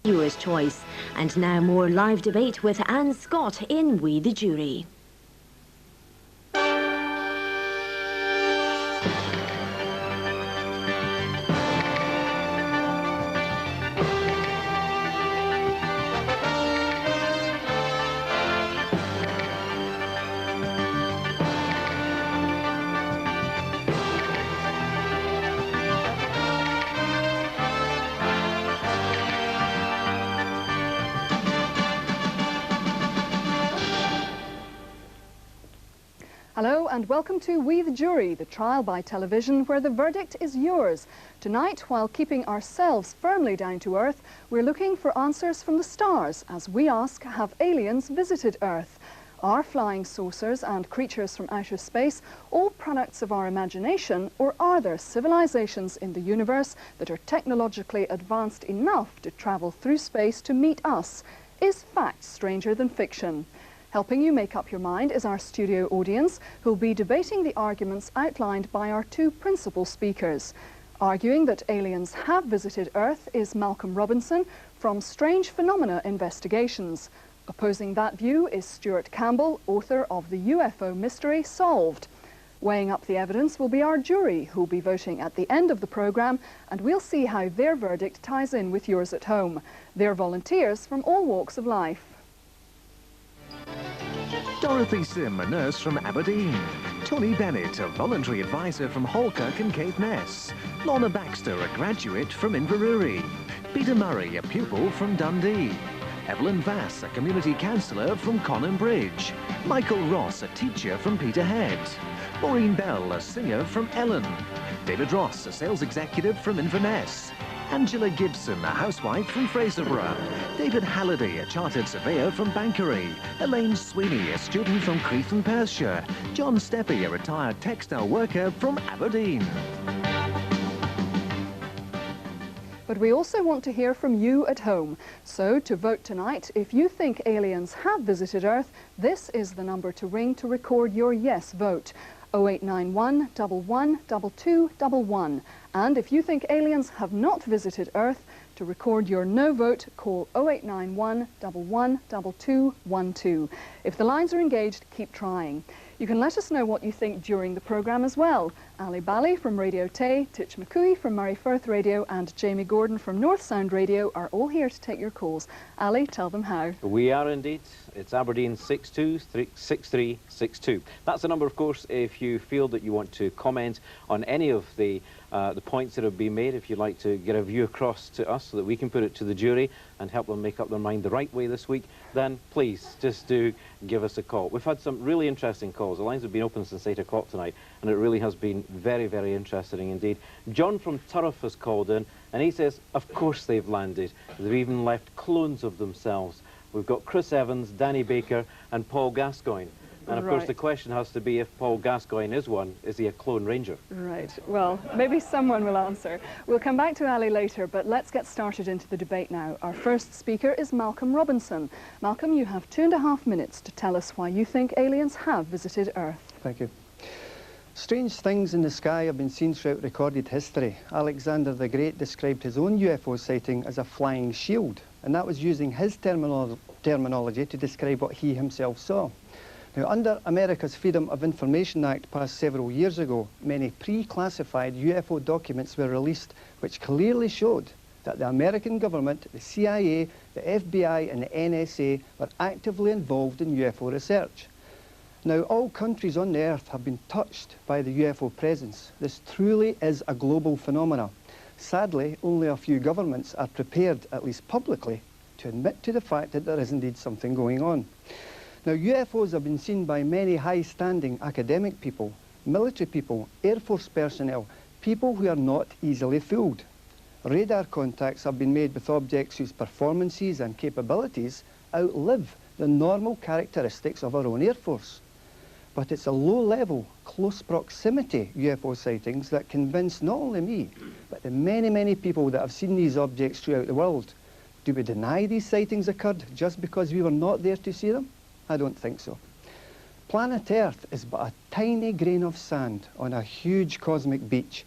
Viewer's choice. And now more live debate with Anne Scott in We the Jury. Hello and welcome to We the Jury, the trial by television where the verdict is yours. Tonight, while keeping ourselves firmly down to earth, we're looking for answers from the stars as we ask, have aliens visited Earth? Are flying saucers and creatures from outer space all products of our imagination, or are there civilizations in the universe that are technologically advanced enough to travel through space to meet us? Is fact stranger than fiction? Helping you make up your mind is our studio audience, who'll be debating the arguments outlined by our two principal speakers. Arguing that aliens have visited Earth is Malcolm Robinson from Strange Phenomena Investigations. Opposing that view is Stuart Campbell, author of the UFO mystery Solved. Weighing up the evidence will be our jury, who'll be voting at the end of the programme, and we'll see how their verdict ties in with yours at home. They're volunteers from all walks of life. Dorothy Sim, a nurse from Aberdeen. Tony Bennett, a voluntary advisor from Halkirk and Caithness. Lorna Baxter, a graduate from Inverurie. Peter Murray, a pupil from Dundee. Evelyn Vass, a community councillor from Conan Bridge. Michael Ross, a teacher from Peterhead. Maureen Bell, a singer from Ellen. David Ross, a sales executive from Inverness. Angela Gibson, a housewife from Fraserburgh. David Halliday, a chartered surveyor from Bankery. Elaine Sweeney, a student from Creeth and Perthshire. John Steppy, a retired textile worker from Aberdeen. But we also want to hear from you at home. So to vote tonight, if you think aliens have visited Earth, this is the number to ring to record your yes vote. 0891 11 2211. And if you think aliens have not visited Earth, to record your no vote, call 0891 11 2212. If the lines are engaged, keep trying. You can let us know what you think during the programme as well. Ali Bally from Radio Tay, Titch McCooey from Murray Firth Radio and Jamie Gordon from North Sound Radio are all here to take your calls. Ali, tell them how. We are indeed. It's Aberdeen 626362. That's the number, of course, if you feel that you want to comment on any of the points that have been made, if you'd like to get a view across to us so that we can put it to the jury and help them make up their mind the right way this week, then please just do give us a call. We've had some really interesting calls. The lines have been open since 8 o'clock tonight, and it really has been very, very interesting indeed. John from Turriff has called in, and he says, of course they've landed. They've even left clones of themselves. We've got Chris Evans, Danny Baker, and Paul Gascoigne. And of course the question has to be, if Paul Gascoigne is one, is he a clone ranger? Right, well, maybe someone will answer. We'll come back to Ali later, but let's get started into the debate now. Our first speaker is Malcolm Robinson. Malcolm, you have 2.5 minutes to tell us why you think aliens have visited Earth. Thank you. Strange things in the sky have been seen throughout recorded history. Alexander the Great described his own UFO sighting as a flying shield, and that was using his terminology to describe what he himself saw. Now, under America's Freedom of Information Act passed several years ago, many pre-classified UFO documents were released which clearly showed that the American government, the CIA, the FBI and the NSA were actively involved in UFO research. Now, all countries on the Earth have been touched by the UFO presence. This truly is a global phenomenon. Sadly, only a few governments are prepared, at least publicly, to admit to the fact that there is indeed something going on. Now, UFOs have been seen by many high-standing academic people, military people, Air Force personnel, people who are not easily fooled. Radar contacts have been made with objects whose performances and capabilities outlive the normal characteristics of our own Air Force. But it's a low-level, close proximity UFO sightings that convince not only me, but the many, many people that have seen these objects throughout the world. Do we deny these sightings occurred just because we were not there to see them? I don't think so. Planet Earth is but a tiny grain of sand on a huge cosmic beach,